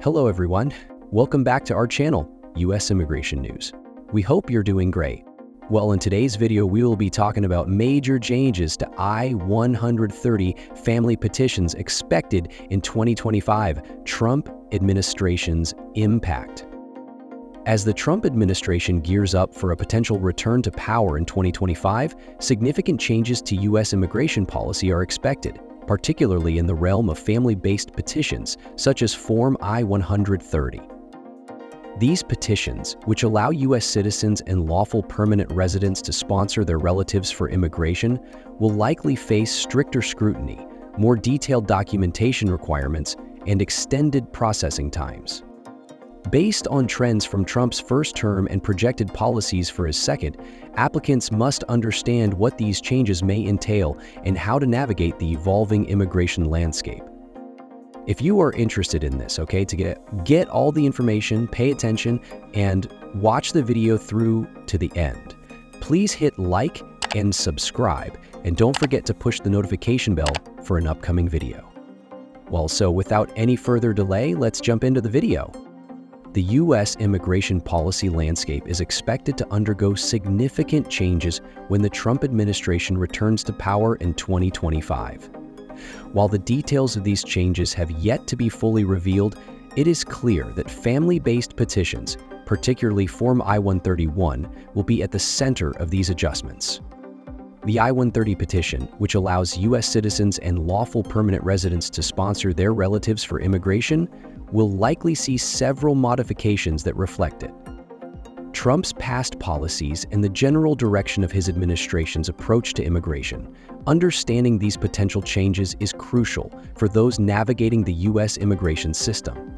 Hello everyone, welcome back to our channel, US Immigration News. We hope you're doing great. Well, in today's video, we will be talking about major changes to I-130 family petitions expected in 2025, Trump administration's impact. As the Trump administration gears up for a potential return to power in 2025, significant changes to US immigration policy are expected, particularly in the realm of family-based petitions, such as Form I-130. These petitions, which allow U.S. citizens and lawful permanent residents to sponsor their relatives for immigration, will likely face stricter scrutiny, more detailed documentation requirements, and extended processing times. Based on trends from Trump's first term and projected policies for his second, applicants must understand what these changes may entail and how to navigate the evolving immigration landscape. If you are interested in this, to get all the information, pay attention, and watch the video through to the end, please hit like and subscribe, and don't forget to push the notification bell for an upcoming video. Well, so without any further delay, let's jump into the video. The U.S. immigration policy landscape is expected to undergo significant changes when the Trump administration returns to power in 2025. While the details of these changes have yet to be fully revealed, it is clear that family-based petitions, particularly Form I-131, will be at the center of these adjustments. The I-130 petition, which allows U.S. citizens and lawful permanent residents to sponsor their relatives for immigration, will likely see several modifications that reflect it. Trump's past policies and the general direction of his administration's approach to immigration, understanding these potential changes is crucial for those navigating the U.S. immigration system.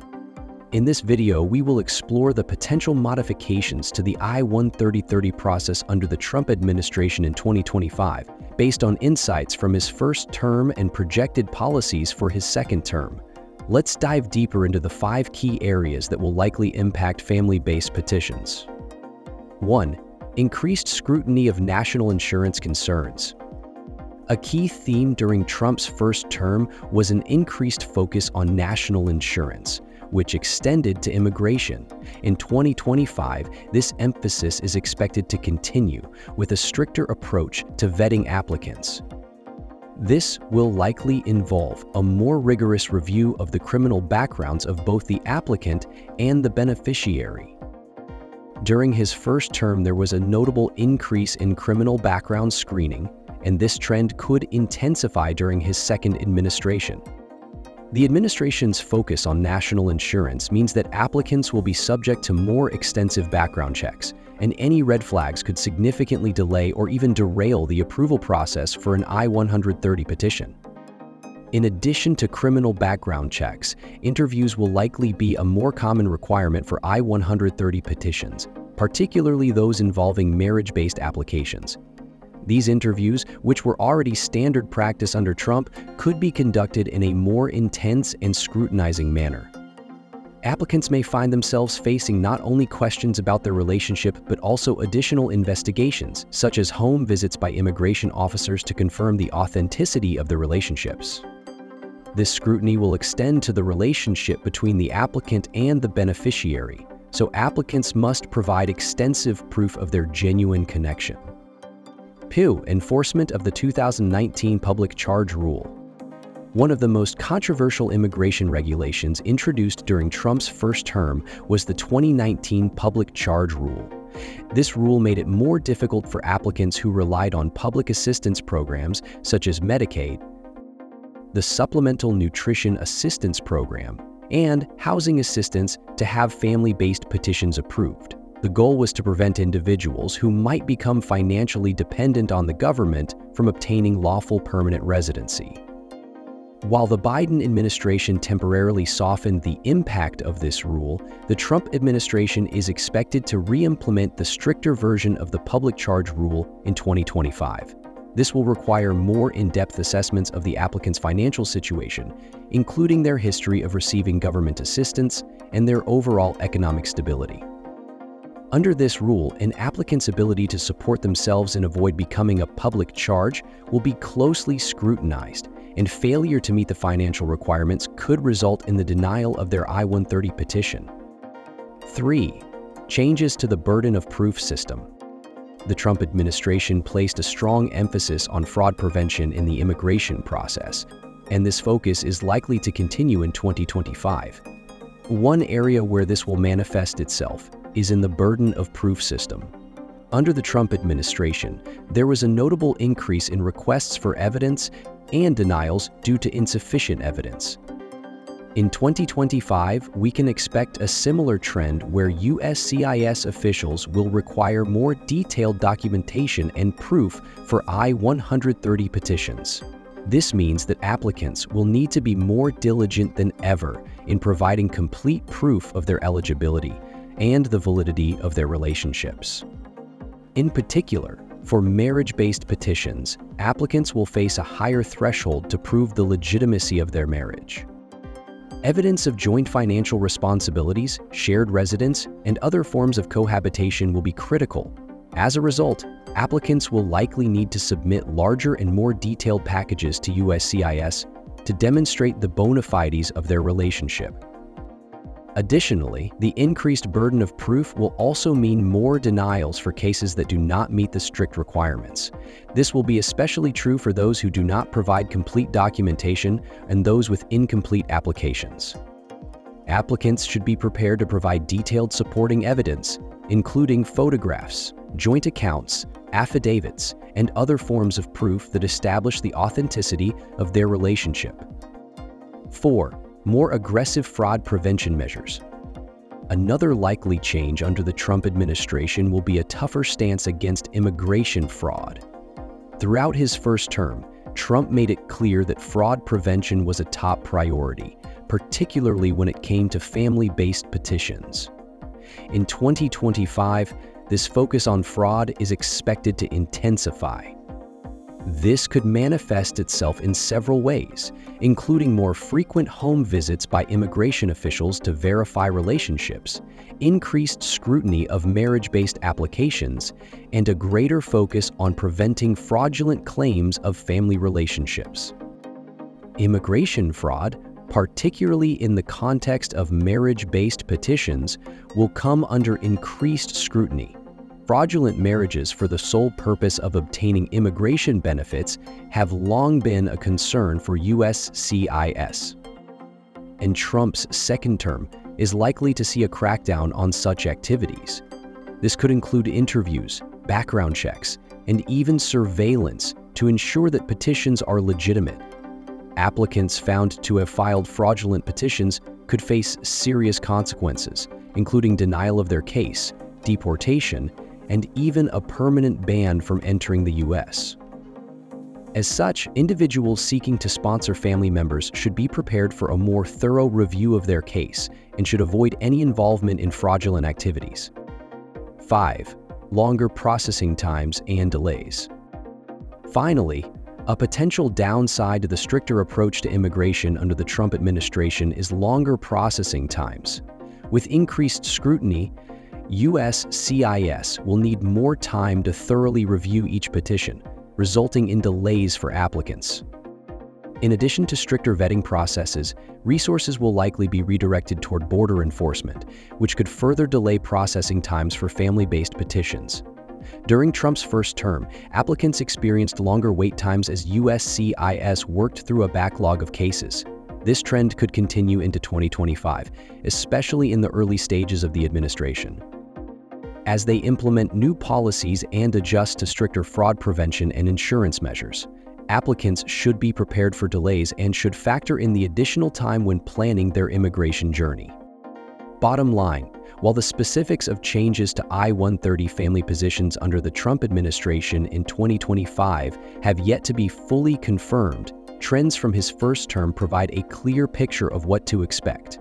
In this video, we will explore the potential modifications to the I-130 process under the Trump administration in 2025, based on insights from his first term and projected policies for his second term. Let's dive deeper into the 5 key areas that will likely impact family-based petitions. 1. Increased scrutiny of national insurance concerns. A key theme during Trump's first term was an increased focus on national insurance, which extended to immigration. In 2025, this emphasis is expected to continue with a stricter approach to vetting applicants. This will likely involve a more rigorous review of the criminal backgrounds of both the applicant and the beneficiary. During his first term, there was a notable increase in criminal background screening, and this trend could intensify during his second administration. The administration's focus on national insurance means that applicants will be subject to more extensive background checks, and any red flags could significantly delay or even derail the approval process for an I-130 petition. In addition to criminal background checks, interviews will likely be a more common requirement for I-130 petitions, particularly those involving marriage-based applications. These interviews, which were already standard practice under Trump, could be conducted in a more intense and scrutinizing manner. Applicants may find themselves facing not only questions about their relationship, but also additional investigations, such as home visits by immigration officers to confirm the authenticity of the relationships. This scrutiny will extend to the relationship between the applicant and the beneficiary, so applicants must provide extensive proof of their genuine connection. 2. Enforcement of the 2019 Public Charge Rule. One of the most controversial immigration regulations introduced during Trump's first term was the 2019 Public Charge Rule. This rule made it more difficult for applicants who relied on public assistance programs such as Medicaid, the Supplemental Nutrition Assistance Program, and housing assistance to have family-based petitions approved. The goal was to prevent individuals who might become financially dependent on the government from obtaining lawful permanent residency. While the Biden administration temporarily softened the impact of this rule, the Trump administration is expected to re-implement the stricter version of the public charge rule in 2025. This will require more in-depth assessments of the applicant's financial situation, including their history of receiving government assistance and their overall economic stability. Under this rule, an applicant's ability to support themselves and avoid becoming a public charge will be closely scrutinized, and failure to meet the financial requirements could result in the denial of their I-130 petition. 3. Changes to the burden of proof system. The Trump administration placed a strong emphasis on fraud prevention in the immigration process, and this focus is likely to continue in 2025. One area where this will manifest itself is in the burden of proof system. Under the Trump administration, there was a notable increase in requests for evidence and denials due to insufficient evidence. In 2025, we can expect a similar trend where USCIS officials will require more detailed documentation and proof for I-130 petitions. This means that applicants will need to be more diligent than ever in providing complete proof of their eligibility and the validity of their relationships. In particular, for marriage-based petitions, applicants will face a higher threshold to prove the legitimacy of their marriage. Evidence of joint financial responsibilities, shared residence, and other forms of cohabitation will be critical. As a result, applicants will likely need to submit larger and more detailed packages to USCIS to demonstrate the bona fides of their relationship. Additionally, the increased burden of proof will also mean more denials for cases that do not meet the strict requirements. This will be especially true for those who do not provide complete documentation and those with incomplete applications. Applicants should be prepared to provide detailed supporting evidence, including photographs, joint accounts, affidavits, and other forms of proof that establish the authenticity of their relationship. 4. More aggressive fraud prevention measures. Another likely change under the Trump administration will be a tougher stance against immigration fraud. Throughout his first term, Trump made it clear that fraud prevention was a top priority, particularly when it came to family-based petitions. In 2025, this focus on fraud is expected to intensify. This could manifest itself in several ways, including more frequent home visits by immigration officials to verify relationships, increased scrutiny of marriage-based applications, and a greater focus on preventing fraudulent claims of family relationships. Immigration fraud, particularly in the context of marriage-based petitions, will come under increased scrutiny. Fraudulent marriages for the sole purpose of obtaining immigration benefits have long been a concern for USCIS. And Trump's second term is likely to see a crackdown on such activities. This could include interviews, background checks, and even surveillance to ensure that petitions are legitimate. Applicants found to have filed fraudulent petitions could face serious consequences, including denial of their case, deportation, and even a permanent ban from entering the U.S. As such, individuals seeking to sponsor family members should be prepared for a more thorough review of their case and should avoid any involvement in fraudulent activities. 5. Longer processing times and delays. Finally, a potential downside to the stricter approach to immigration under the Trump administration is longer processing times. With increased scrutiny, USCIS will need more time to thoroughly review each petition, resulting in delays for applicants. In addition to stricter vetting processes, resources will likely be redirected toward border enforcement, which could further delay processing times for family-based petitions. During Trump's first term, applicants experienced longer wait times as USCIS worked through a backlog of cases. This trend could continue into 2025, especially in the early stages of the administration. As they implement new policies and adjust to stricter fraud prevention and insurance measures, applicants should be prepared for delays and should factor in the additional time when planning their immigration journey. Bottom line, while the specifics of changes to I-130 family positions under the Trump administration in 2025 have yet to be fully confirmed, trends from his first term provide a clear picture of what to expect.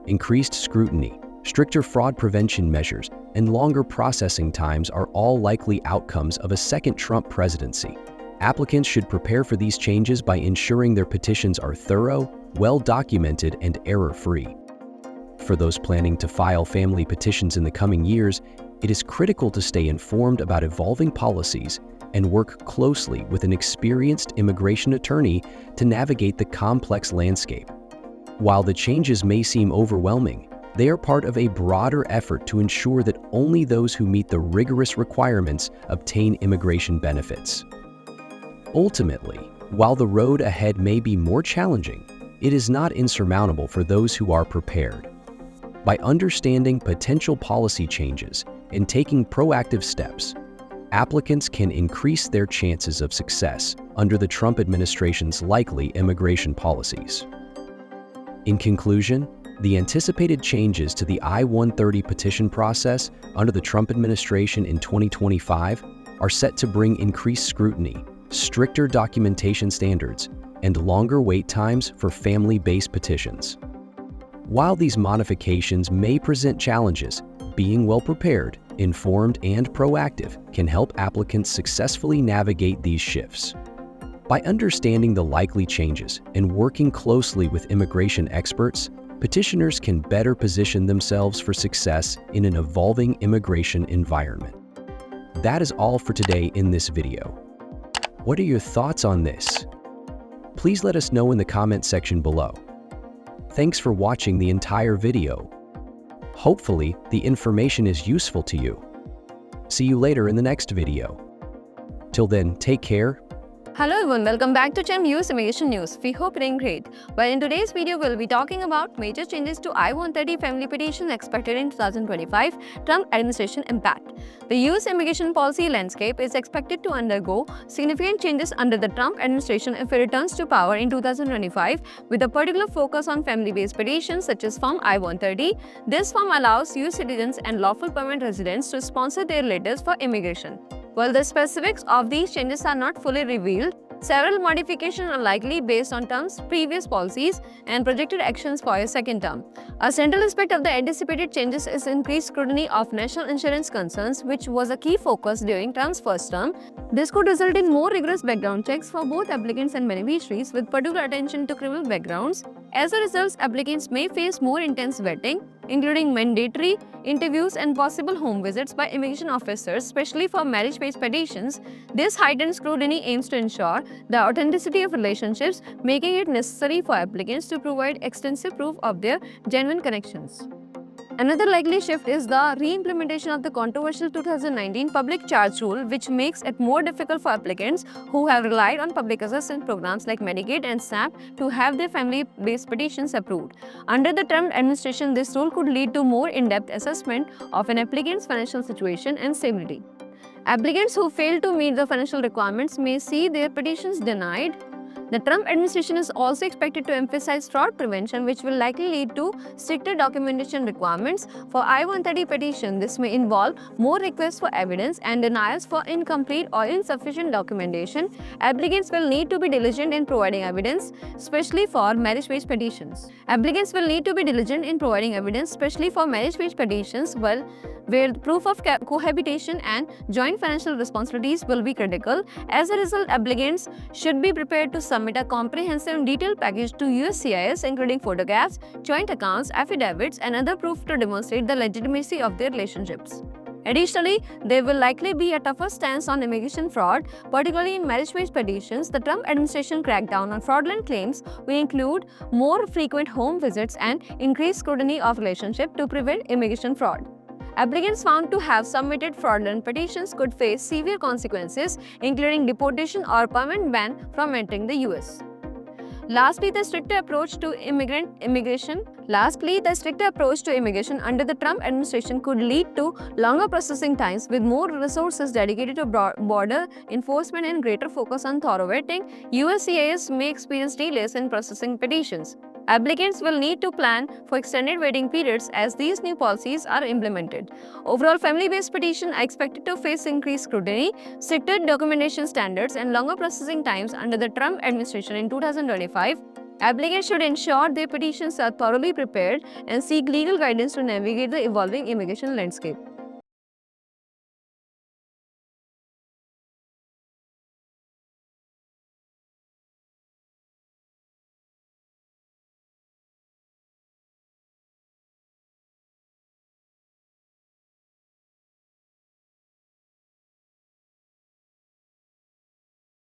Increased scrutiny, stricter fraud prevention measures, and longer processing times are all likely outcomes of a second Trump presidency. Applicants should prepare for these changes by ensuring their petitions are thorough, well-documented, and error-free. For those planning to file family petitions in the coming years, it is critical to stay informed about evolving policies, and work closely with an experienced immigration attorney to navigate the complex landscape. While the changes may seem overwhelming, they are part of a broader effort to ensure that only those who meet the rigorous requirements obtain immigration benefits. Ultimately, while the road ahead may be more challenging, it is not insurmountable for those who are prepared. By understanding potential policy changes and taking proactive steps, applicants can increase their chances of success under the Trump administration's likely immigration policies. In conclusion, the anticipated changes to the I-130 petition process under the Trump administration in 2025 are set to bring increased scrutiny, stricter documentation standards, and longer wait times for family-based petitions. While these modifications may present challenges, being well-prepared, informed, and proactive can help applicants successfully navigate these shifts. By understanding the likely changes and working closely with immigration experts, petitioners can better position themselves for success in an evolving immigration environment. That is all for today in this video. What are your thoughts on this? Please let us know in the comment section below. Thanks for watching the entire video. Hopefully, the information is useful to you. See you later in the next video. Till then, take care. Hello everyone, welcome back to US Immigration News. We hope you're doing great. Well, in today's video, we'll be talking about major changes to I-130 family petition expected in 2025, Trump administration impact. The US immigration policy landscape is expected to undergo significant changes under the Trump administration if it returns to power in 2025, with a particular focus on family-based petitions such as Form I-130. This form allows US citizens and lawful permanent residents to sponsor their relatives for immigration. While the specifics of these changes are not fully revealed, several modifications are likely based on Trump's previous policies and projected actions for a second term. A central aspect of the anticipated changes is increased scrutiny of national insurance concerns, which was a key focus during Trump's first term. This could result in more rigorous background checks for both applicants and beneficiaries, with particular attention to criminal backgrounds. As a result, applicants may face more intense vetting, including mandatory interviews and possible home visits by immigration officers, especially for marriage-based petitions. This heightened scrutiny aims to ensure the authenticity of relationships, making it necessary for applicants to provide extensive proof of their genuine connections. Another likely shift is the re-implementation of the controversial 2019 public charge rule, which makes it more difficult for applicants who have relied on public assistance programs like Medicaid and SNAP to have their family-based petitions approved. Under the Trump administration, this rule could lead to more in-depth assessment of an applicant's financial situation and stability. Applicants who fail to meet the financial requirements may see their petitions denied. The Trump administration is also expected to emphasize fraud prevention, which will likely lead to stricter documentation requirements for I-130 petition. This may involve more requests for evidence and denials for incomplete or insufficient documentation. Applicants will need to be diligent in providing evidence, especially for marriage-based petitions. Applicants will need to be diligent in providing evidence, especially for marriage-based petitions, where proof of cohabitation and joint financial responsibilities will be critical. As a result, applicants should be prepared to submit a comprehensive and detailed package to USCIS, including photographs, joint accounts, affidavits, and other proof to demonstrate the legitimacy of their relationships. Additionally, there will likely be a tougher stance on immigration fraud, particularly in marriage-based petitions. The Trump administration crackdown on fraudulent claims will include more frequent home visits and increased scrutiny of relationships to prevent immigration fraud. Applicants found to have submitted fraudulent petitions could face severe consequences, including deportation or permanent ban from entering the US. Lastly, the stricter approach to immigration under the Trump administration could lead to longer processing times, with more resources dedicated to border enforcement and greater focus on thorough vetting. USCIS may experience delays in processing petitions. Applicants will need to plan for extended waiting periods as these new policies are implemented. Overall, family-based petitions are expected to face increased scrutiny, stricter documentation standards, and longer processing times under the Trump administration in 2025. Applicants should ensure their petitions are thoroughly prepared and seek legal guidance to navigate the evolving immigration landscape.